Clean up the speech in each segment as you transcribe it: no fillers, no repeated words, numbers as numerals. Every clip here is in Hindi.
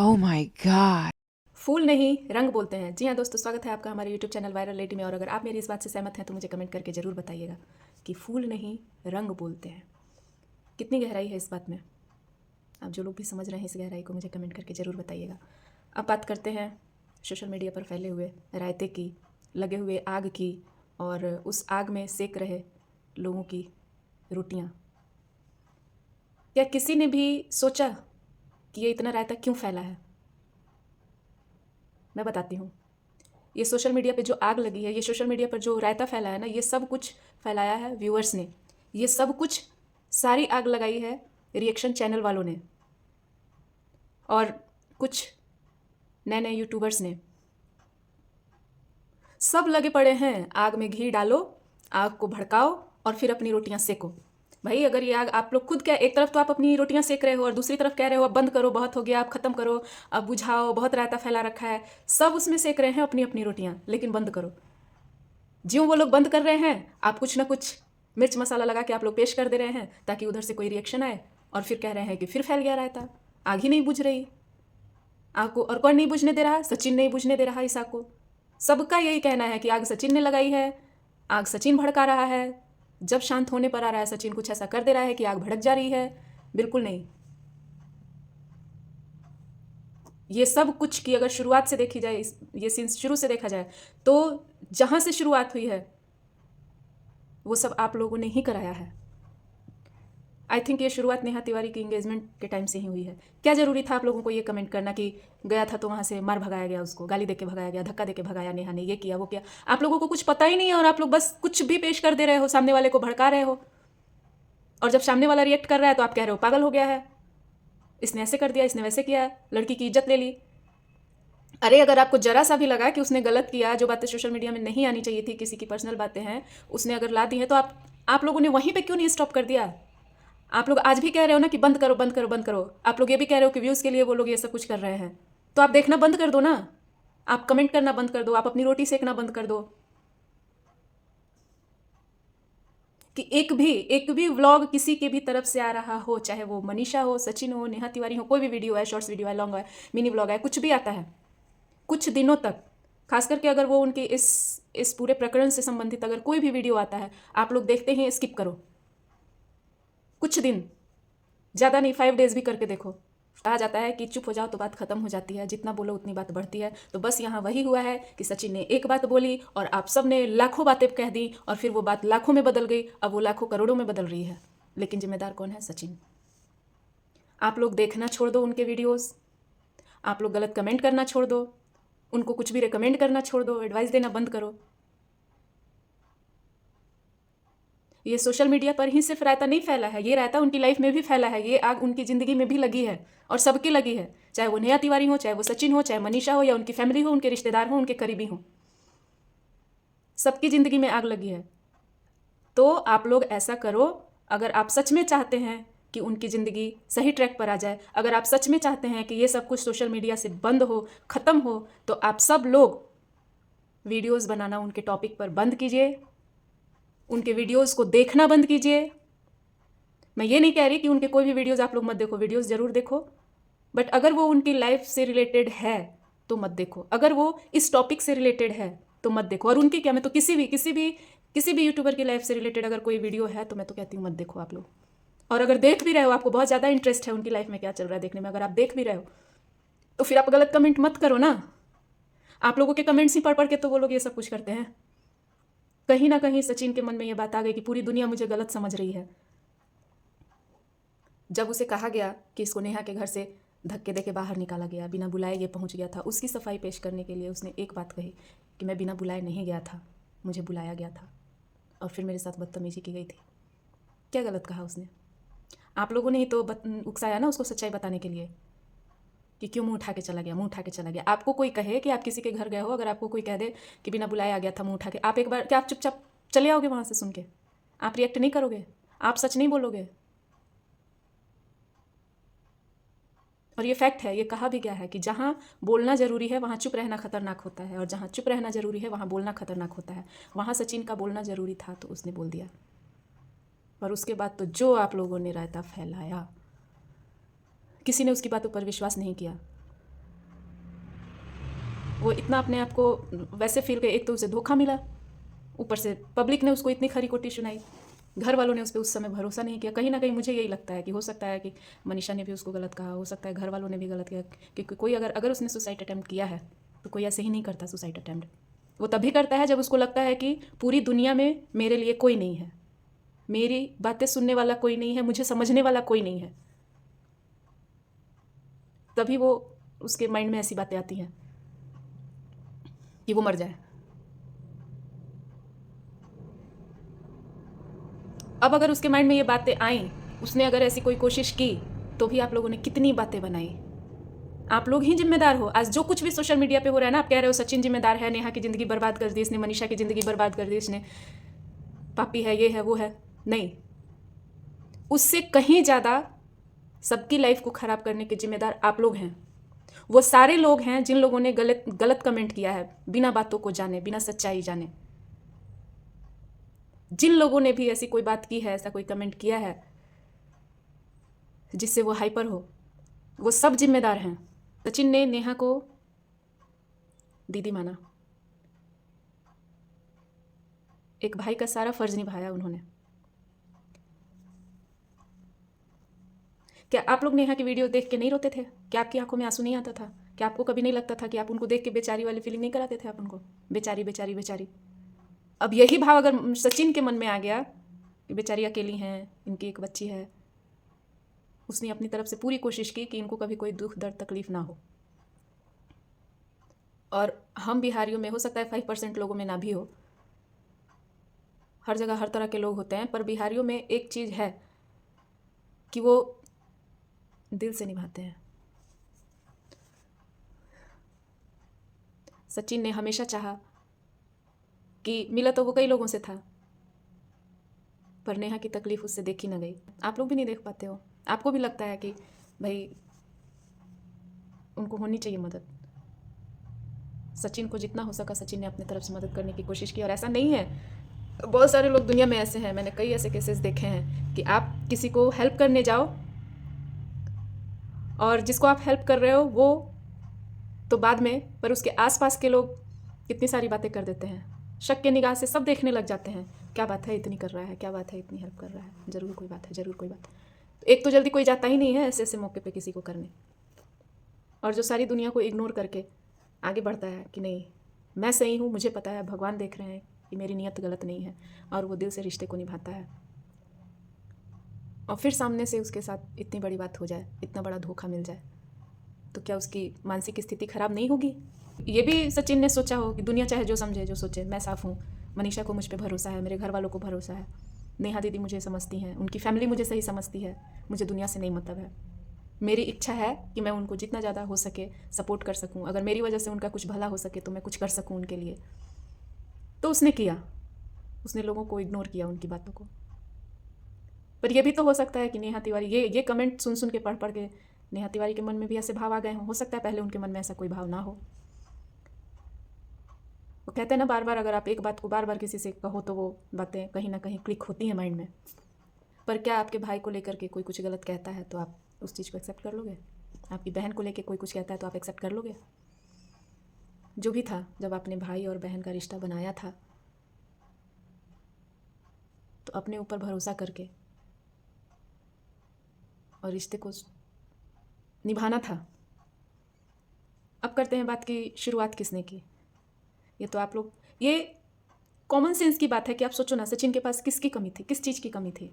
Oh my God. फूल नहीं रंग बोलते हैं। जी हाँ दोस्तों, स्वागत है आपका हमारे यूट्यूब चैनल वायरल लेडी में। और अगर आप मेरी इस बात से सहमत हैं तो मुझे कमेंट करके ज़रूर बताइएगा कि फूल नहीं रंग बोलते हैं। कितनी गहराई है इस बात में? आप जो लोग भी समझ रहे हैं इस गहराई को, मुझे कमेंट करके ज़रूर बताइएगा। अब बात करते हैं सोशल मीडिया पर फैले हुए रायते की, लगे हुए आग की, और उस आग में सेक रहे लोगों की रोटियाँ। क्या किसी ने भी सोचा कि ये इतना रायता क्यों फैला है? मैं बताती हूँ। ये सोशल मीडिया पे जो आग लगी है, ये सोशल मीडिया पर जो रायता फैला है ना, ये सब कुछ फैलाया है व्यूअर्स ने। ये सब कुछ, सारी आग लगाई है रिएक्शन चैनल वालों ने और कुछ नए नए यूट्यूबर्स ने। सब लगे पड़े हैं, आग में घी डालो, आग को भड़काओ और फिर अपनी रोटियां सेको। भाई अगर ये आग, आप लोग खुद क्या, एक तरफ तो आप अपनी रोटियां सेक रहे हो और दूसरी तरफ कह रहे हो अब बंद करो, बहुत हो गया, अब खत्म करो, अब बुझाओ, बहुत रायता फैला रखा है। सब उसमें सेक रहे हैं अपनी अपनी रोटियां, लेकिन बंद करो। ज्यों वो लोग बंद कर रहे हैं, आप कुछ ना कुछ मिर्च मसाला लगा के आप लोग पेश कर दे रहे हैं ताकि उधर से कोई रिएक्शन आए, और फिर कह रहे हैं कि फिर फैल गया रायता। आग ही नहीं बुझ रही। आग को और कौन नहीं बुझने दे रहा? सचिन नहीं बुझने दे रहा इस आग को। सबका यही कहना है कि आग सचिन ने लगाई है, आग सचिन भड़का रहा है। जब शांत होने पर आ रहा है, सचिन कुछ ऐसा कर दे रहा है कि आग भड़क जा रही है। बिल्कुल नहीं। ये सब कुछ की अगर शुरुआत से देखी जाए, ये सीन शुरू से देखा जाए, तो जहाँ से शुरुआत हुई है वो सब आप लोगों ने ही कराया है। आई थिंक ये शुरुआत नेहा तिवारी की इंगेजमेंट के टाइम से ही हुई है। क्या ज़रूरी था आप लोगों को ये कमेंट करना कि गया था तो वहाँ से मार भगाया गया, उसको गाली देके भगाया गया, धक्का देके भगाया, नेहा ने ये किया वो किया। आप लोगों को कुछ पता ही नहीं है और आप लोग बस कुछ भी पेश कर दे रहे हो, सामने वाले को भड़का रहे हो। और जब सामने वाला रिएक्ट कर रहा है तो आप कह रहे हो पागल हो गया है, इसने ऐसे कर दिया, इसने वैसे किया, लड़की की इज्जत ले ली। अरे अगर आपको जरा सा भी लगा कि उसने गलत किया, जो बातें सोशल मीडिया में नहीं आनी चाहिए थी, किसी की पर्सनल बातें हैं, उसने अगर ला दी है, तो आप लोगों ने वहीं पे क्यों नहीं स्टॉप कर दिया? आप लोग आज भी कह रहे हो ना कि बंद करो बंद करो बंद करो। आप लोग ये भी कह रहे हो कि व्यूज़ के लिए वो लोग ये सब कुछ कर रहे हैं, तो आप देखना बंद कर दो ना। आप कमेंट करना बंद कर दो, आप अपनी रोटी सेकना बंद कर दो। कि एक भी व्लॉग किसी के भी तरफ से आ रहा हो, चाहे वो मनीषा हो, सचिन हो, नेहा तिवारी हो, कोई भी वीडियो है, शॉर्ट्स वीडियो है, लॉन्ग है, मिनी व्लॉग है, कुछ भी आता है कुछ दिनों तक, खास करके अगर वो उनके इस पूरे प्रकरण से संबंधित अगर कोई भी वीडियो आता है, आप लोग देखते ही स्किप करो। कुछ दिन, ज़्यादा नहीं, 5 डेज भी करके देखो। कहा जाता है कि चुप हो जाओ तो बात खत्म हो जाती है, जितना बोलो उतनी बात बढ़ती है। तो बस यहाँ वही हुआ है कि सचिन ने एक बात बोली और आप सब ने लाखों बातें कह दी, और फिर वो बात लाखों में बदल गई। अब वो लाखों करोड़ों में बदल रही है, लेकिन जिम्मेदार कौन है? सचिन। आप लोग देखना छोड़ दो उनके वीडियोस, आप लोग गलत कमेंट करना छोड़ दो, उनको कुछ भी रिकमेंड करना छोड़ दो, एडवाइस देना बंद करो। ये सोशल मीडिया पर ही सिर्फ रायता नहीं फैला है, ये रायता उनकी लाइफ में भी फैला है, ये आग उनकी ज़िंदगी में भी लगी है, और सबकी लगी है। चाहे वो नेहा तिवारी हो, चाहे वो सचिन हो, चाहे मनीषा हो, या उनकी फैमिली हो, उनके रिश्तेदार हो, उनके करीबी हो, सबकी ज़िंदगी में आग लगी है। तो आप लोग ऐसा करो, अगर आप सच में चाहते हैं कि उनकी ज़िंदगी सही ट्रैक पर आ जाए, अगर आप सच में चाहते हैं कि ये सब कुछ सोशल मीडिया से बंद हो, ख़त्म हो, तो आप सब लोग वीडियोज़ बनाना उनके टॉपिक पर बंद कीजिए, उनके वीडियोज़ को देखना बंद कीजिए। मैं ये नहीं कह रही कि उनके कोई भी वीडियोज़ आप लोग मत देखो, वीडियोज़ ज़रूर देखो, बट अगर वो उनकी लाइफ से रिलेटेड है तो मत देखो। अगर वो इस टॉपिक से रिलेटेड है तो मत देखो। और उनकी क्या, मैं तो किसी भी यूट्यूबर की लाइफ से रिलेटेड अगर कोई वीडियो है तो मैं तो कहती हूँ मत देखो आप लोग। और अगर देख भी रहे हो, आपको बहुत ज़्यादा इंटरेस्ट है उनकी लाइफ में क्या चल रहा है देखने में, अगर आप देख भी रहे हो, तो फिर आप गलत कमेंट मत करो ना। आप लोगों के कमेंट्स ही पढ़ पढ़ के तो वो लोग ये सब कुछ करते हैं। कहीं ना कहीं सचिन के मन में ये बात आ गई कि पूरी दुनिया मुझे गलत समझ रही है। जब उसे कहा गया कि इसको नेहा के घर से धक्के देके बाहर निकाला गया, बिना बुलाए ये पहुंच गया था, उसकी सफाई पेश करने के लिए उसने एक बात कही कि मैं बिना बुलाए नहीं गया था, मुझे बुलाया गया था और फिर मेरे साथ बदतमीजी की गई थी। क्या गलत कहा उसने? आप लोगों ने ही तो उकसाया ना उसको सच्चाई बताने के लिए कि क्यों मुंह उठा के चला गया, मुंह उठा के चला गया। आपको कोई कहे कि आप किसी के घर गए हो, अगर आपको कोई कह दे कि बिना बुलाए आ गया था, मुंह उठा के, आप एक बार क्या आप चुपचाप चले आओगे वहाँ से? सुन के आप रिएक्ट नहीं करोगे? आप सच नहीं बोलोगे? और ये फैक्ट है, ये कहा भी गया है कि जहाँ बोलना ज़रूरी है वहाँ चुप रहना खतरनाक होता है, और जहाँ चुप रहना ज़रूरी है वहाँ बोलना खतरनाक होता है। वहाँ सचिन का बोलना ज़रूरी था तो उसने बोल दिया, और उसके बाद तो जो आप लोगों ने रायता फैलाया, किसी ने उसकी बातों पर विश्वास नहीं किया। वो इतना अपने आप को वैसे फील कर, एक तो उसे धोखा मिला, ऊपर से पब्लिक ने उसको इतनी खरी खोटी सुनाई, घर वालों ने उस पर उस समय भरोसा नहीं किया। कहीं ना कहीं मुझे यही लगता है कि हो सकता है कि मनीषा ने भी उसको गलत कहा, हो सकता है घर वालों ने भी गलत किया, क्योंकि कोई अगर उसने सुसाइड अटैम्प्ट किया है तो कोई ऐसे ही नहीं करता सुसाइड अटैम्प्ट। वो तभी करता है जब उसको लगता है कि पूरी दुनिया में मेरे लिए कोई नहीं है, मेरी बातें सुनने वाला कोई नहीं है, मुझे समझने वाला कोई नहीं है, तभी वो उसके माइंड में ऐसी बातें आती हैं कि वो मर जाए। अब अगर उसके माइंड में ये बातें आई, उसने अगर ऐसी कोई कोशिश की, तो भी आप लोगों ने कितनी बातें बनाई। आप लोग ही जिम्मेदार हो। आज जो कुछ भी सोशल मीडिया पे हो रहा है ना, आप कह रहे हो सचिन जिम्मेदार है, नेहा की ज़िंदगी बर्बाद कर दी इसने, मनीषा की ज़िंदगी बर्बाद कर दी इसने, पापी है, ये है, वो है। नहीं, उससे कहीं ज़्यादा सबकी लाइफ को ख़राब करने के जिम्मेदार आप लोग हैं। वो सारे लोग हैं जिन लोगों ने गलत गलत कमेंट किया है, बिना बातों को जाने, बिना सच्चाई जाने। जिन लोगों ने भी ऐसी कोई बात की है, ऐसा कोई कमेंट किया है जिससे वो हाइपर हो, वो सब जिम्मेदार हैं। सचिन ने नेहा को दीदी माना, एक भाई का सारा फर्ज निभाया उन्होंने। क्या आप लोग नेहा की वीडियो देख के नहीं रोते थे? क्या आपकी आंखों में आंसू नहीं आता था? क्या आपको कभी नहीं लगता था कि आप उनको देख के बेचारी वाली फीलिंग नहीं कराते थे आप उनको? बेचारी बेचारी बेचारी। अब यही भाव अगर सचिन के मन में आ गया कि बेचारी अकेली हैं, इनकी एक बच्ची है, उसने अपनी तरफ से पूरी कोशिश की कि इनको कभी कोई दुख दर्द तकलीफ ना हो। और हम बिहारियों में हो सकता है 5% लोगों में ना भी हो, हर जगह हर तरह के लोग होते हैं, पर बिहारियों में एक चीज़ है कि वो दिल से निभाते हैं। सचिन ने हमेशा चाहा कि मिला तो वो कई लोगों से था, पर नेहा की तकलीफ उससे देखी ना गई। आप लोग भी नहीं देख पाते हो, आपको भी लगता है कि भाई उनको होनी चाहिए मदद। सचिन को जितना हो सका सचिन ने अपनी तरफ से मदद करने की कोशिश की। और ऐसा नहीं है, बहुत सारे लोग दुनिया में ऐसे हैं, मैंने कई ऐसे केसेस देखे हैं कि आप किसी को हेल्प करने जाओ और जिसको आप हेल्प कर रहे हो वो तो बाद में, पर उसके आसपास के लोग कितनी सारी बातें कर देते हैं, शक के निगाह से सब देखने लग जाते हैं। क्या बात है इतनी कर रहा है, क्या बात है इतनी हेल्प कर रहा है, ज़रूर कोई बात है, ज़रूर कोई बात। तो एक तो जल्दी कोई जाता ही नहीं है ऐसे ऐसे मौके पे किसी को करने, और जो सारी दुनिया को इग्नोर करके आगे बढ़ता है कि नहीं मैं सही हूँ, मुझे पता है, भगवान देख रहे हैं कि मेरी नीयत गलत नहीं है, और वो दिल से रिश्ते को निभाता है, और फिर सामने से उसके साथ इतनी बड़ी बात हो जाए, इतना बड़ा धोखा मिल जाए, तो क्या उसकी मानसिक स्थिति खराब नहीं होगी? ये भी सचिन ने सोचा हो कि दुनिया चाहे जो समझे जो सोचे, मैं साफ़ हूँ, मनीषा को मुझ पर भरोसा है, मेरे घर वालों को भरोसा है, नेहा दीदी मुझे समझती हैं, उनकी फैमिली मुझे सही समझती है, मुझे दुनिया से नहीं मतलब है, मेरी इच्छा है कि मैं उनको जितना ज़्यादा हो सके सपोर्ट कर सकूं, अगर मेरी वजह से उनका कुछ भला हो सके तो मैं कुछ कर सकूं उनके लिए। तो उसने किया, उसने लोगों को इग्नोर किया, उनकी बातों को। पर यह भी तो हो सकता है कि नेहा तिवारी ये कमेंट सुन सुन के पढ़ पढ़ के नेहा तिवारी के मन में भी ऐसे भाव आ गए हों। हो सकता है पहले उनके मन में ऐसा कोई भाव ना हो। वो कहते हैं ना, बार बार अगर आप एक बात को बार बार किसी से कहो तो वो बातें कहीं ना कहीं क्लिक होती हैं माइंड में। पर क्या आपके भाई को लेकर के कोई कुछ गलत कहता है तो आप उस चीज़ को एक्सेप्ट कर लोगे? आपकी बहन को लेकर कोई कुछ कहता है तो आप एक्सेप्ट कर लोगे? जो भी था, जब आपने भाई और बहन का रिश्ता बनाया था तो अपने ऊपर भरोसा करके और रिश्ते को निभाना था। अब करते हैं बात की शुरुआत किसने की। ये तो आप लोग, ये कॉमन सेंस की बात है कि आप सोचो ना, सचिन के पास किसकी कमी थी, किस चीज़ की कमी थी?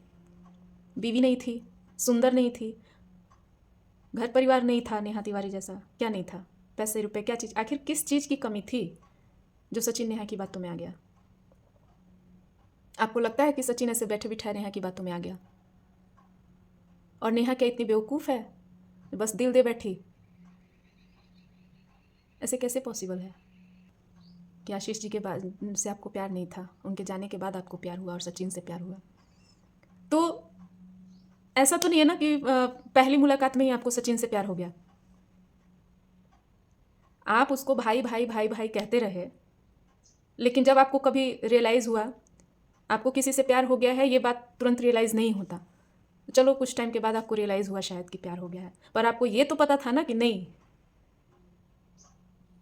बीवी नहीं थी, सुंदर नहीं थी, घर परिवार नहीं था नेहा तिवारी जैसा, क्या नहीं था? पैसे रुपए, क्या चीज़, आखिर किस चीज़ की कमी थी जो सचिन नेहा की बातों में आ गया? आपको लगता है कि सचिन ऐसे बैठे बिठाए नेहा की बातों में आ गया? और नेहा क्या इतनी बेवकूफ़ है बस दिल दे बैठी? ऐसे कैसे पॉसिबल है कि आशीष जी के बाद से आपको प्यार नहीं था, उनके जाने के बाद आपको प्यार हुआ और सचिन से प्यार हुआ? तो ऐसा तो नहीं है ना कि पहली मुलाकात में ही आपको सचिन से प्यार हो गया। आप उसको भाई भाई भाई भाई कहते रहे, लेकिन जब आपको कभी रियलाइज़ हुआ आपको किसी से प्यार हो गया है, ये बात तुरंत रियलाइज़ नहीं होता। चलो कुछ टाइम के बाद आपको रियलाइज़ हुआ शायद कि प्यार हो गया है, पर आपको ये तो पता था ना कि नहीं,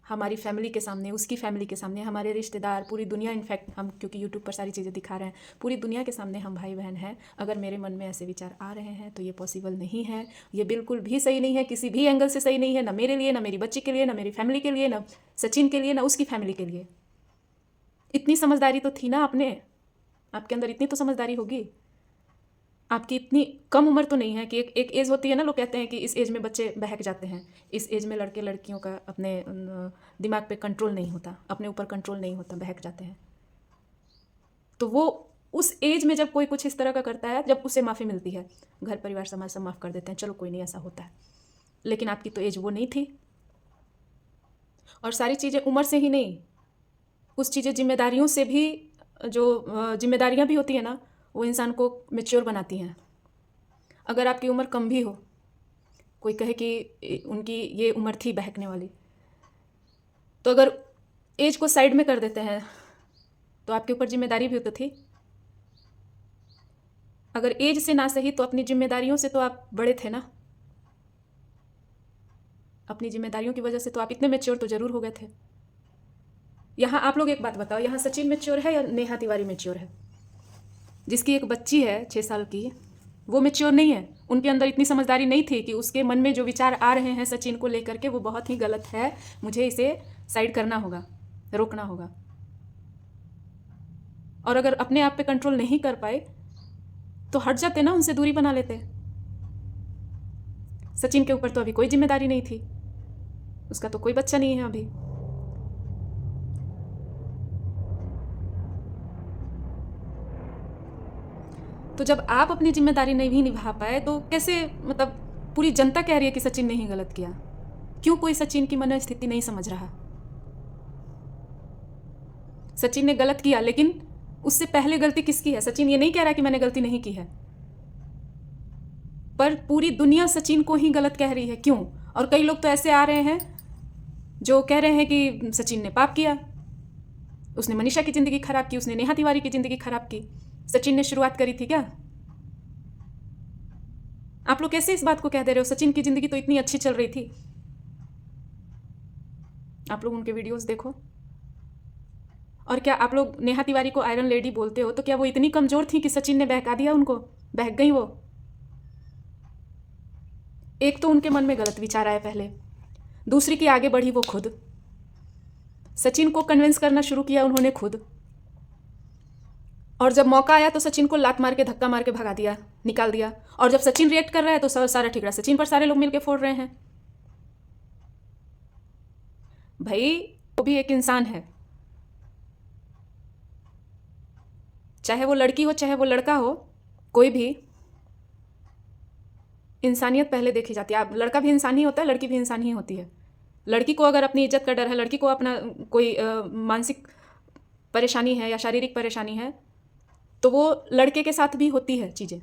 हमारी फैमिली के सामने, उसकी फैमिली के सामने, हमारे रिश्तेदार, पूरी दुनिया, इनफैक्ट हम क्योंकि यूट्यूब पर सारी चीज़ें दिखा रहे हैं, पूरी दुनिया के सामने हम भाई बहन हैं। अगर मेरे मन में ऐसे विचार आ रहे हैं तो ये पॉसिबल नहीं है, ये बिल्कुल भी सही नहीं है, किसी भी एंगल से सही नहीं है, ना मेरे लिए, ना मेरी बच्ची के लिए, ना मेरी फैमिली के लिए, ना सचिन के लिए, ना उसकी फैमिली के लिए। इतनी समझदारी तो थी ना आपके अंदर इतनी तो समझदारी होगी। आपकी इतनी कम उम्र तो नहीं है कि एक एज होती है ना, लोग कहते हैं कि इस एज में बच्चे बहक जाते हैं, इस एज में लड़के लड़कियों का अपने दिमाग पे कंट्रोल नहीं होता, अपने ऊपर कंट्रोल नहीं होता, बहक जाते हैं। तो वो उस एज में जब कोई कुछ इस तरह का करता है, जब उसे माफ़ी मिलती है, घर परिवार समाज सब माफ़ कर देते हैं, चलो कोई नहीं, ऐसा होता है। लेकिन आपकी तो एज वो नहीं थी। और सारी चीज़ें उम्र से ही नहीं, कुछ चीज़ें जिम्मेदारियों से भी, जो जिम्मेदारियाँ भी होती है ना, वो इंसान को मैच्योर बनाती हैं। अगर आपकी उम्र कम भी हो, कोई कहे कि उनकी ये उम्र थी बहकने वाली, तो अगर एज को साइड में कर देते हैं तो आपके ऊपर जिम्मेदारी भी तो थी। अगर एज से ना सही तो अपनी जिम्मेदारियों से तो आप बड़े थे ना, अपनी जिम्मेदारियों की वजह से तो आप इतने मैच्योर तो जरूर हो गए थे। यहाँ आप लोग एक बात बताओ, यहाँ सचिन मैच्योर है या नेहा तिवारी मैच्योर है? जिसकी एक बच्ची है 6 साल की, वो मैच्योर नहीं है। उनके अंदर इतनी समझदारी नहीं थी कि उसके मन में जो विचार आ रहे हैं सचिन को लेकर के वो बहुत ही गलत है, मुझे इसे साइड करना होगा, रोकना होगा। और अगर अपने आप पे कंट्रोल नहीं कर पाए तो हट जाते ना, उनसे दूरी बना लेते। सचिन के ऊपर तो अभी कोई जिम्मेदारी नहीं थी, उसका तो कोई बच्चा नहीं है अभी। तो जब आप अपनी जिम्मेदारी नहीं निभा पाए तो कैसे, मतलब पूरी जनता कह रही है कि सचिन ने ही गलत किया, क्यों कोई सचिन की मनोस्थिति नहीं समझ रहा? सचिन ने गलत किया, लेकिन उससे पहले गलती किसकी है? सचिन ये नहीं कह रहा कि मैंने गलती नहीं की है, पर पूरी दुनिया सचिन को ही गलत कह रही है। क्यों? और कई लोग तो ऐसे आ रहे हैं जो कह रहे हैं कि सचिन ने पाप किया, उसने मनीषा की ज़िंदगी खराब की, उसने नेहा तिवारी की ज़िंदगी खराब की। सचिन ने शुरुआत करी थी क्या? आप लोग कैसे इस बात को कह दे रहे हो? सचिन की ज़िंदगी तो इतनी अच्छी चल रही थी। आप लोग उनके वीडियोस देखो। और क्या आप लोग नेहा तिवारी को आयरन लेडी बोलते हो, तो क्या वो इतनी कमज़ोर थी कि सचिन ने बहका दिया उनको? बहक गई वो? एक तो उनके मन में गलत विचार आए पहले, दूसरी की आगे बढ़ी वो खुद, सचिन को कन्विंस करना शुरू किया उन्होंने खुद, और जब मौका आया तो सचिन को लात मार के, धक्का मार के भगा दिया, निकाल दिया। और जब सचिन रिएक्ट कर रहा है तो सारा ठिकरा सचिन पर सारे लोग मिलकर फोड़ रहे हैं। भाई वो भी एक इंसान है, चाहे वो लड़की हो चाहे वो लड़का हो, कोई भी, इंसानियत पहले देखी जाती है। लड़का भी इंसान ही होता है, लड़की भी इंसान ही होती है। लड़की को अगर अपनी इज्जत का डर है, लड़की को अपना कोई मानसिक परेशानी है या शारीरिक परेशानी है, तो वो लड़के के साथ भी होती है चीज़ें।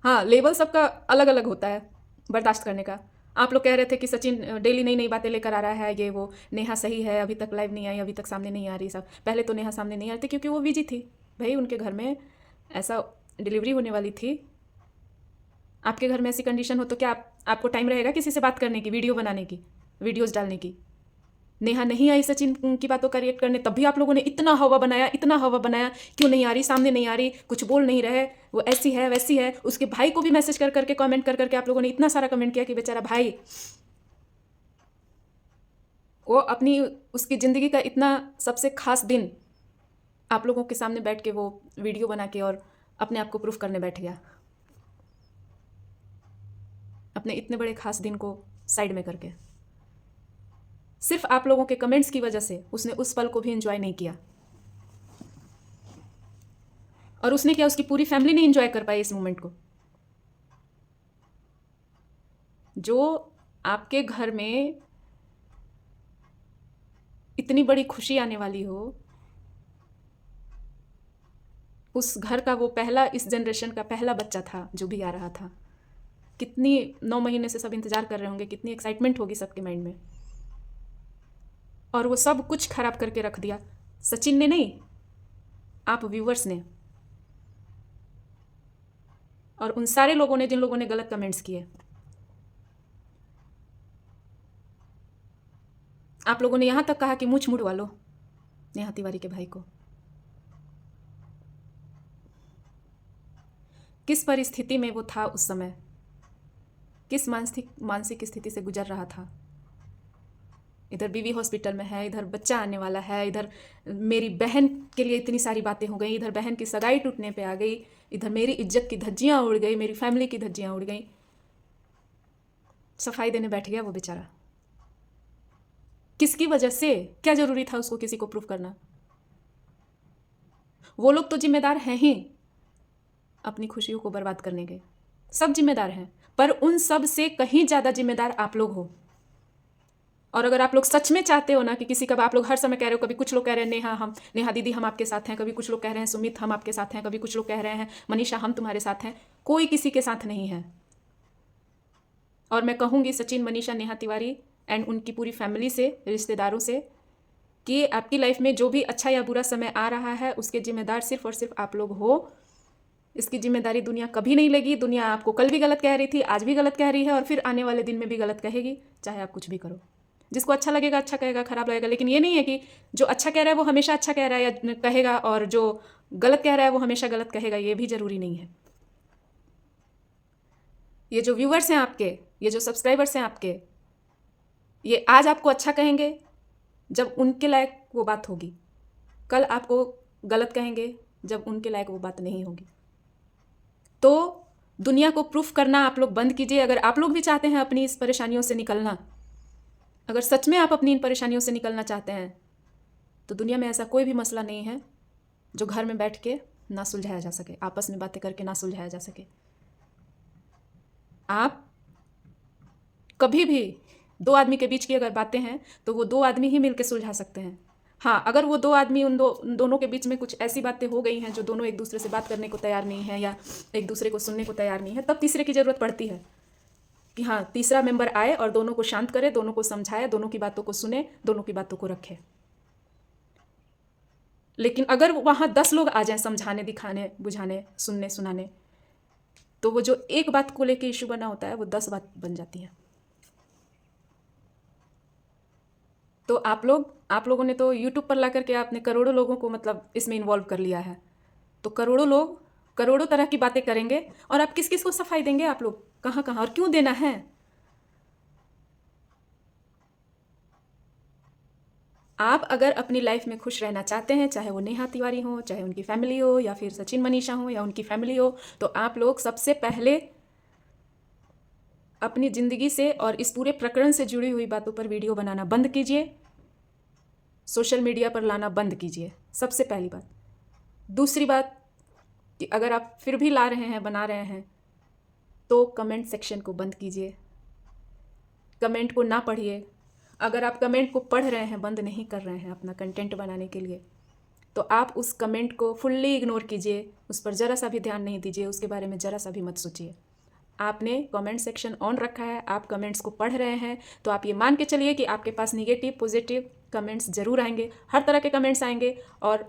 हाँ, लेवल सबका अलग अलग होता है बर्दाश्त करने का। आप लोग कह रहे थे कि सचिन डेली नई नई बातें लेकर आ रहा है, ये वो, नेहा सही है, अभी तक लाइव नहीं आई, अभी तक सामने नहीं आ रही। सब पहले तो नेहा सामने नहीं आ रही थी क्योंकि वो बिजी थी। भाई उनके घर में ऐसा डिलीवरी होने वाली थी, आपके घर में ऐसी कंडीशन हो तो क्या आपको टाइम रहेगा किसी से बात करने की, वीडियो बनाने की, वीडियोस डालने की? नेहा नहीं आई सचिन की बातों का रिएक्ट करने, तब भी आप लोगों ने इतना हवा बनाया, इतना हवा बनाया, क्यों नहीं आ रही, सामने नहीं आ रही, कुछ बोल नहीं रहे, वो ऐसी है वैसी है। उसके भाई को भी मैसेज कर करके, कमेंट कर करके आप लोगों ने इतना सारा कमेंट किया कि बेचारा भाई, वो अपनी उसकी ज़िंदगी का इतना सबसे खास दिन आप लोगों के सामने बैठ के वो वीडियो बना के और अपने आप को प्रूफ करने बैठ गया, अपने इतने बड़े खास दिन को साइड में करके। सिर्फ आप लोगों के कमेंट्स की वजह से उसने उस पल को भी एंजॉय नहीं किया। और उसने क्या, उसकी पूरी फैमिली नहीं एंजॉय कर पाई इस मोमेंट को। जो आपके घर में इतनी बड़ी खुशी आने वाली हो, उस घर का वो पहला, इस जनरेशन का पहला बच्चा था जो भी आ रहा था, कितनी 9 महीने से सब इंतज़ार कर रहे होंगे, कितनी एक्साइटमेंट होगी सबके माइंड में। और वो सब कुछ खराब करके रख दिया। सचिन ने नहीं, आप व्यूवर्स ने, और उन सारे लोगों ने जिन लोगों ने गलत कमेंट्स किए। आप लोगों ने यहाँ तक कहा कि मूंछ मुड़वा लो नेहा तिवारी के भाई को। किस परिस्थिति में वो था उस समय, किस मानसिक स्थिति से गुजर रहा था। इधर बीवी हॉस्पिटल में है, इधर बच्चा आने वाला है, इधर मेरी बहन के लिए इतनी सारी बातें हो गई, इधर बहन की सगाई टूटने पे आ गई, इधर मेरी इज्जत की धज्जियां उड़ गई, मेरी फैमिली की धज्जियां उड़ गई। सफाई देने बैठ गया वो बेचारा। किसकी वजह से? क्या जरूरी था उसको किसी को प्रूफ करना? वो लोग तो जिम्मेदार हैं ही अपनी खुशियों को बर्बाद करने के, सब जिम्मेदार हैं, पर उन सब से कहीं ज़्यादा जिम्मेदार आप लोग हो। और अगर आप लोग सच में चाहते हो ना कि किसी का, आप लोग हर समय कह रहे हो, कभी कुछ लोग कह रहे हैं नेहा दीदी हम आपके साथ हैं, कभी कुछ लोग कह रहे हैं सुमित हम आपके साथ हैं, कभी कुछ लोग कह रहे हैं मनीषा हम तुम्हारे साथ हैं। कोई किसी के साथ नहीं है। और मैं कहूँगी सचिन, मनीषा, नेहा तिवारी एंड उनकी पूरी फैमिली से, रिश्तेदारों से, कि आपकी लाइफ में जो भी अच्छा या बुरा समय आ रहा है उसके जिम्मेदार सिर्फ और सिर्फ आप लोग हो। इसकी जिम्मेदारी दुनिया कभी नहीं लेगी। दुनिया आपको कल भी गलत कह रही थी, आज भी गलत कह रही है और फिर आने वाले दिन में भी गलत कहेगी, चाहे आप कुछ भी करो। जिसको अच्छा लगेगा अच्छा कहेगा, खराब लगेगा, लेकिन ये नहीं है कि जो अच्छा कह रहा है वो हमेशा अच्छा कह रहा है या कहेगा और जो गलत कह रहा है वो हमेशा गलत कहेगा। ये भी ज़रूरी नहीं है। ये जो व्यूवर्स हैं आपके, ये जो सब्सक्राइबर्स हैं आपके, ये आज आपको अच्छा कहेंगे जब उनके लायक वो बात होगी, कल आपको गलत कहेंगे जब उनके लायक वो बात नहीं होगी। तो दुनिया को प्रूफ करना आप लोग बंद कीजिए। अगर आप लोग भी चाहते हैं अपनी इस परेशानियों से निकलना, अगर सच में आप अपनी इन परेशानियों से निकलना चाहते हैं, तो दुनिया में ऐसा कोई भी मसला नहीं है जो घर में बैठ के ना सुलझाया जा सके, आपस में बातें करके ना सुलझाया जा सके। आप कभी भी दो आदमी के बीच की अगर बातें हैं तो वो दो आदमी ही मिलकर सुलझा सकते हैं। हाँ, अगर वो दो आदमी, उन दोनों के बीच में कुछ ऐसी बातें हो गई हैं जो दोनों एक दूसरे से बात करने को तैयार नहीं है या एक दूसरे को सुनने को तैयार नहीं है, तब तीसरे की ज़रूरत पड़ती है कि हाँ, तीसरा मेंबर आए और दोनों को शांत करे, दोनों को समझाए, दोनों की बातों को सुने, दोनों की बातों को रखे। लेकिन अगर वहाँ 10 लोग आ जाएं समझाने, दिखाने, बुझाने, सुनने, सुनाने, तो वो जो एक बात को लेके इशू बना होता है वो 10 बात बन जाती है। तो आप लोगों ने तो यूट्यूब पर ला करके आपने करोड़ों लोगों को मतलब इसमें इन्वॉल्व कर लिया है। तो करोड़ों लोग करोड़ों तरह की बातें करेंगे और आप किस किस को सफाई देंगे? आप लोग कहाँ कहाँ और क्यों देना है? आप अगर अपनी लाइफ में खुश रहना चाहते हैं, चाहे वो नेहा तिवारी हो, चाहे उनकी फैमिली हो, या फिर सचिन मनीषा हो या उनकी फैमिली हो, तो आप लोग सबसे पहले अपनी ज़िंदगी से और इस पूरे प्रकरण से जुड़ी हुई बातों पर वीडियो बनाना बंद कीजिए, सोशल मीडिया पर लाना बंद कीजिए, सबसे पहली बात। दूसरी बात कि अगर आप फिर भी ला रहे हैं, बना रहे हैं, तो कमेंट सेक्शन को बंद कीजिए, कमेंट को ना पढ़िए। अगर आप कमेंट को पढ़ रहे हैं, बंद नहीं कर रहे हैं अपना कंटेंट बनाने के लिए, तो आप उस कमेंट को फुल्ली इग्नोर कीजिए, उस पर ज़रा सा भी ध्यान नहीं दीजिए, उसके बारे में ज़रा सा भी मत सोचिए। आपने कमेंट सेक्शन ऑन रखा है, आप कमेंट्स को पढ़ रहे हैं, तो आप ये मान के चलिए कि आपके पास निगेटिव पॉजिटिव कमेंट्स ज़रूर आएंगे, हर तरह के कमेंट्स आएंगे, और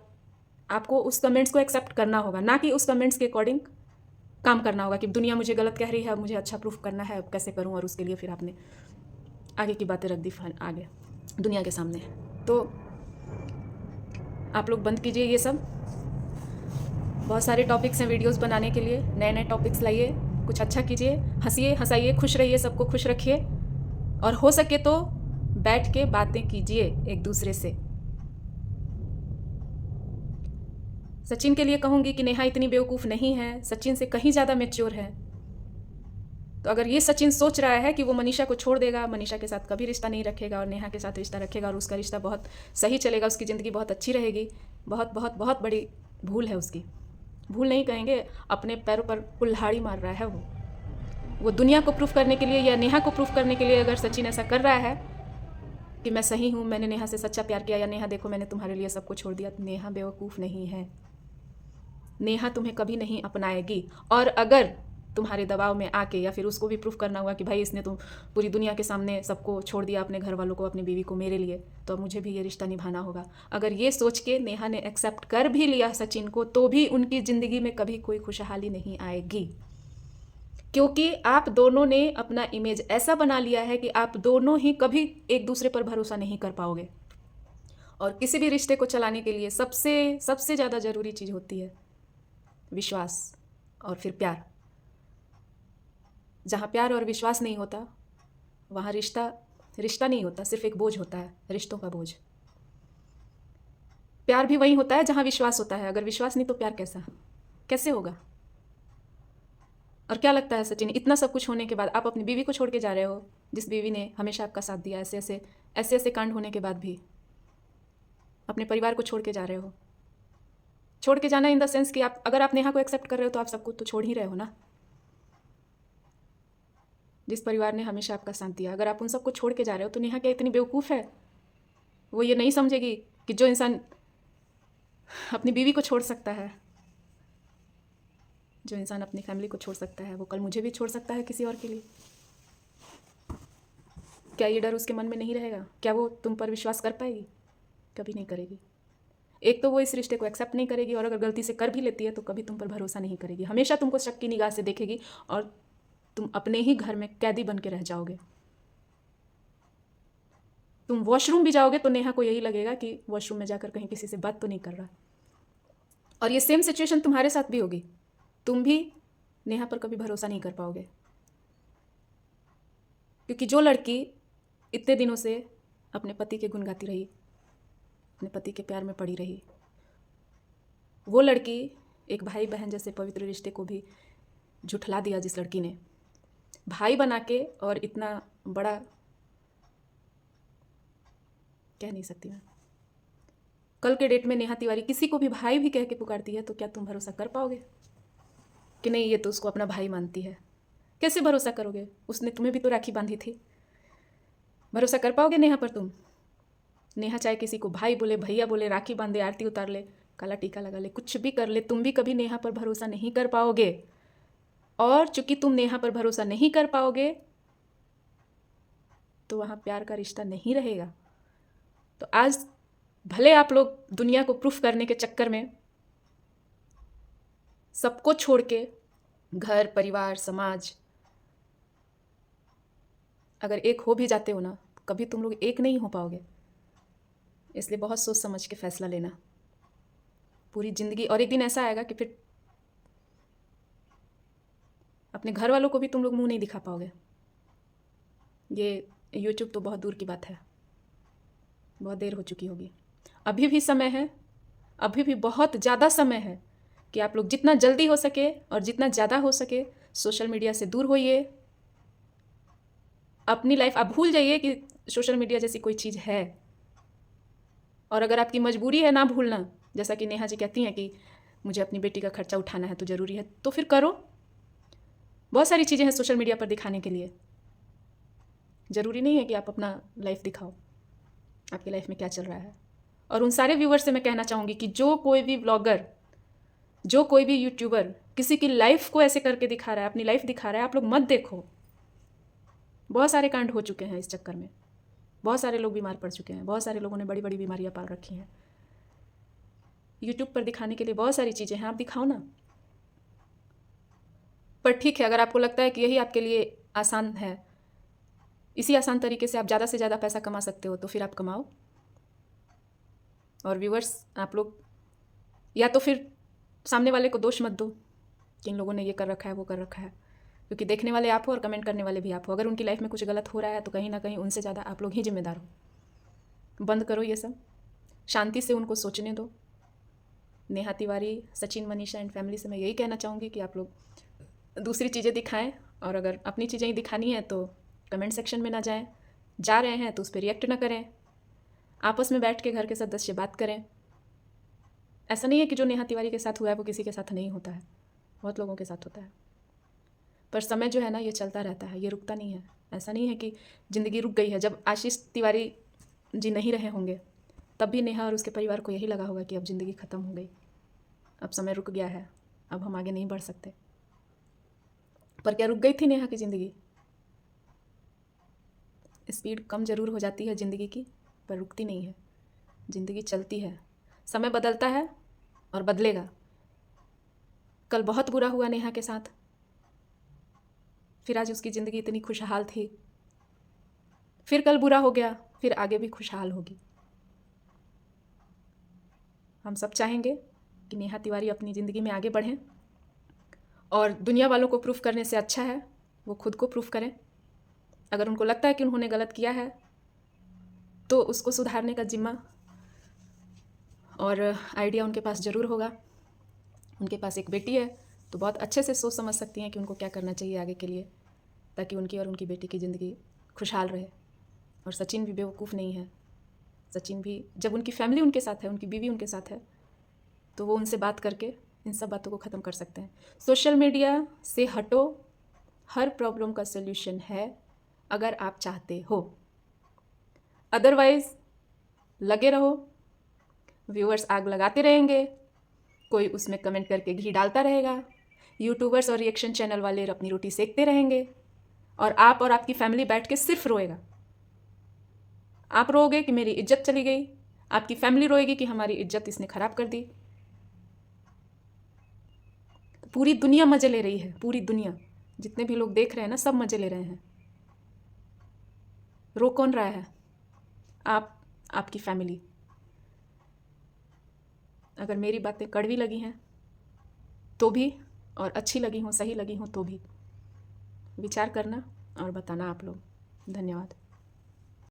आपको उस कमेंट्स को एक्सेप्ट करना होगा, ना कि उस कमेंट्स के अकॉर्डिंग काम करना होगा कि दुनिया मुझे गलत कह रही है, अब मुझे अच्छा प्रूफ करना है, अब कैसे करूँ, और उसके लिए फिर आपने आगे की बातें रख दी आगे दुनिया के सामने। तो आप लोग बंद कीजिए ये सब। बहुत सारे टॉपिक्स हैं वीडियोस बनाने के लिए, नए नए टॉपिक्स लाइए, कुछ अच्छा कीजिए, हंसिए, हंसाइए, खुश रहिए, सबको खुश रखिए, और हो सके तो बैठ के बातें कीजिए एक दूसरे से। सचिन के लिए कहूँगी कि नेहा इतनी बेवकूफ़ नहीं है, सचिन से कहीं ज़्यादा मैच्योर है। तो अगर ये सचिन सोच रहा है कि वो मनीषा को छोड़ देगा, मनीषा के साथ कभी रिश्ता नहीं रखेगा और नेहा के साथ रिश्ता रखेगा और उसका रिश्ता बहुत सही चलेगा, उसकी ज़िंदगी बहुत अच्छी रहेगी, बहुत बहुत बहुत बड़ी भूल है उसकी। भूल नहीं कहेंगे, अपने पैरों पर कुल्हाड़ी मार रहा है वो दुनिया को प्रूफ करने के लिए या नेहा को प्रूफ करने के लिए। अगर सचिन ऐसा कर रहा है कि मैं सही हूँ, मैंने नेहा से सच्चा प्यार किया, या नेहा देखो मैंने तुम्हारे लिए सब कुछ छोड़ दिया, तो नेहा बेवकूफ़ नहीं है। नेहा तुम्हें कभी नहीं अपनाएगी, और अगर तुम्हारे दबाव में आके या फिर उसको भी प्रूफ करना हुआ कि भाई इसने तो पूरी दुनिया के सामने सबको छोड़ दिया, अपने घर वालों को, अपनी बीवी को, मेरे लिए, तो अब मुझे भी ये रिश्ता निभाना होगा। अगर ये सोच के नेहा ने एक्सेप्ट कर भी लिया सचिन को, तो भी उनकी ज़िंदगी में कभी कोई खुशहाली नहीं आएगी, क्योंकि आप दोनों ने अपना इमेज ऐसा बना लिया है कि आप दोनों ही कभी एक दूसरे पर भरोसा नहीं कर पाओगे। और किसी भी रिश्ते को चलाने के लिए सबसे सबसे ज़्यादा ज़रूरी चीज़ होती है विश्वास और फिर प्यार। जहाँ प्यार और विश्वास नहीं होता वहाँ रिश्ता रिश्ता नहीं होता, सिर्फ एक बोझ होता है, रिश्तों का बोझ। प्यार भी वही होता है जहाँ विश्वास होता है। अगर विश्वास नहीं तो प्यार कैसे होगा? और क्या लगता है सचिन, इतना सब कुछ होने के बाद आप अपनी बीवी को छोड़ के जा रहे हो, जिस बीवी ने हमेशा आपका साथ दिया, ऐसे ऐसे कांड होने के बाद भी अपने परिवार को छोड़ के जा रहे हो। छोड़ के जाना इन द सेंस कि आप, अगर आप नेहा को एक्सेप्ट कर रहे हो तो आप सबको तो छोड़ ही रहे हो ना। जिस परिवार ने हमेशा आपका साथ दिया, अगर आप उन सबको छोड़ के जा रहे हो तो नेहा क्या इतनी बेवकूफ़ है? वो ये नहीं समझेगी कि जो इंसान अपनी बीवी को छोड़ सकता है, जो इंसान अपनी फैमिली को छोड़ सकता है, वो कल मुझे भी छोड़ सकता है किसी और के लिए। क्या ये डर उसके मन में नहीं रहेगा? क्या वो तुम पर विश्वास कर पाएगी? कभी नहीं करेगी। एक तो वो इस रिश्ते को एक्सेप्ट नहीं करेगी, और अगर गलती से कर भी लेती है तो कभी तुम पर भरोसा नहीं करेगी। हमेशा तुमको शक की निगाह से देखेगी और तुम अपने ही घर में कैदी बन के रह जाओगे। तुम वॉशरूम भी जाओगे तो नेहा को यही लगेगा कि वॉशरूम में जाकर कहीं किसी से बात तो नहीं कर रहा। और ये सेम सिचुएशन तुम्हारे साथ भी होगी। तुम भी नेहा पर कभी भरोसा नहीं कर पाओगे, क्योंकि जो लड़की इतने दिनों से अपने पति के गुण गाती रही, अपने पति के प्यार में पड़ी रही, वो लड़की एक भाई बहन जैसे पवित्र रिश्ते को भी झुठला दिया। जिस लड़की ने भाई बना के, और इतना बड़ा कह नहीं सकती मैं, कल के डेट में नेहा तिवारी किसी को भी भाई भी कह के पुकारती है, तो क्या तुम भरोसा कर पाओगे कि नहीं ये तो उसको अपना भाई मानती है? कैसे भरोसा करोगे? उसने तुम्हें भी तो राखी बांधी थी। भरोसा कर पाओगे नेहा पर तुम? नेहा चाहे किसी को भाई बोले, भैया बोले, राखी बांधे, आरती उतार ले, काला टीका लगा ले, कुछ भी कर ले, तुम भी कभी नेहा पर भरोसा नहीं कर पाओगे। और चूंकि तुम नेहा पर भरोसा नहीं कर पाओगे तो वहाँ प्यार का रिश्ता नहीं रहेगा। तो आज भले आप लोग दुनिया को प्रूफ करने के चक्कर में सबको छोड़ के, घर, परिवार, समाज, अगर एक हो भी जाते हो ना, कभी तुम लोग एक नहीं हो पाओगे। इसलिए बहुत सोच समझ के फैसला लेना पूरी ज़िंदगी। और एक दिन ऐसा आएगा कि फिर अपने घर वालों को भी तुम लोग मुंह नहीं दिखा पाओगे। ये YouTube तो बहुत दूर की बात है, बहुत देर हो चुकी होगी। अभी भी समय है, अभी भी बहुत ज़्यादा समय है कि आप लोग जितना जल्दी हो सके और जितना ज़्यादा हो सके सोशल मीडिया से दूर होइए। अपनी लाइफ आप भूल जाइए कि सोशल मीडिया जैसी कोई चीज़ है। और अगर आपकी मजबूरी है ना भूलना, जैसा कि नेहा जी कहती हैं कि मुझे अपनी बेटी का खर्चा उठाना है तो ज़रूरी है, तो फिर करो। बहुत सारी चीज़ें हैं सोशल मीडिया पर दिखाने के लिए। ज़रूरी नहीं है कि आप अपना लाइफ दिखाओ, आपकी लाइफ में क्या चल रहा है। और उन सारे व्यूवर्स से मैं कहना चाहूँगी कि जो कोई भी व्लॉगर, जो कोई भी यूट्यूबर किसी की लाइफ को ऐसे करके दिखा रहा है, अपनी लाइफ दिखा रहा है, आप लोग मत देखो। बहुत सारे कांड हो चुके हैं इस चक्कर में, बहुत सारे लोग बीमार पड़ चुके हैं, बहुत सारे लोगों ने बड़ी बड़ी बीमारियां पाल रखी हैं। यूट्यूब पर दिखाने के लिए बहुत सारी चीज़ें हैं, आप दिखाओ ना। पर ठीक है, अगर आपको लगता है कि यही आपके लिए आसान है, इसी आसान तरीके से आप ज़्यादा से ज़्यादा पैसा कमा सकते हो, तो फिर आप कमाओ। और व्यूवर्स, आप लोग या तो फिर सामने वाले को दोष मत दो कि इन लोगों ने ये कर रखा है, वो कर रखा है, क्योंकि देखने वाले आप हो और कमेंट करने वाले भी आप हो। अगर उनकी लाइफ में कुछ गलत हो रहा है तो कहीं ना कहीं उनसे ज़्यादा आप लोग ही जिम्मेदार हो। बंद करो ये सब, शांति से उनको सोचने दो। नेहा तिवारी, सचिन, मनीषा एंड फैमिली से मैं यही कहना चाहूँगी कि आप लोग दूसरी चीज़ें दिखाएं, और अगर अपनी चीज़ें ही दिखानी है तो कमेंट सेक्शन में ना जाएं। जा रहे हैं तो उस पर रिएक्ट ना करें। आपस में बैठ के घर के सदस्य बात करें। ऐसा नहीं है कि जो नेहा तिवारी के साथ हुआ है वो किसी के साथ नहीं होता है, बहुत लोगों के साथ होता है। पर समय जो है ना, ये चलता रहता है, ये रुकता नहीं है। ऐसा नहीं है कि ज़िंदगी रुक गई है। जब आशीष तिवारी जी नहीं रहे होंगे तब भी नेहा और उसके परिवार को यही लगा होगा कि अब ज़िंदगी ख़त्म हो गई, अब समय रुक गया है, अब हम आगे नहीं बढ़ सकते। पर क्या रुक गई थी नेहा की ज़िंदगी? स्पीड कम ज़रूर हो जाती है ज़िंदगी की, पर रुकती नहीं है। ज़िंदगी चलती है, समय बदलता है और बदलेगा। कल बहुत बुरा हुआ नेहा के साथ, फिर आज उसकी ज़िंदगी इतनी खुशहाल थी, फिर कल बुरा हो गया, फिर आगे भी खुशहाल होगी। हम सब चाहेंगे कि नेहा तिवारी अपनी ज़िंदगी में आगे बढ़ें और दुनिया वालों को प्रूफ करने से अच्छा है वो खुद को प्रूफ करें। अगर उनको लगता है कि उन्होंने गलत किया है तो उसको सुधारने का जिम्मा और आइडिया उनके पास ज़रूर होगा। उनके पास एक बेटी है तो बहुत अच्छे से सोच समझ सकती हैं कि उनको क्या करना चाहिए आगे के लिए, ताकि उनकी और उनकी बेटी की ज़िंदगी खुशहाल रहे। और सचिन भी बेवकूफ़ नहीं है। सचिन भी जब उनकी फैमिली उनके साथ है, उनकी बीवी उनके साथ है, तो वो उनसे बात करके इन सब बातों को ख़त्म कर सकते हैं। सोशल मीडिया से हटो, हर प्रॉब्लम का सल्यूशन है अगर आप चाहते हो। अदरवाइज़ लगे रहो, व्यूअर्स आग लगाते रहेंगे, कोई उसमें कमेंट करके घी डालता रहेगा, यूट्यूबर्स और रिएक्शन चैनल वाले अपनी रोटी सेकते रहेंगे और आपकी फैमिली बैठ के सिर्फ रोएगा। आप रोओगे कि मेरी इज्जत चली गई, आपकी फैमिली रोएगी कि हमारी इज्जत इसने ख़राब कर दी। पूरी दुनिया मज़े ले रही है, पूरी दुनिया, जितने भी लोग देख रहे हैं ना, सब मज़े ले रहे हैं। रो कौन रहा है? आपकी फैमिली। अगर मेरी बातें कड़वी लगी हैं तो भी, और अच्छी लगी हों, सही लगी हों तो भी विचार करना और बताना आप लोग। धन्यवाद।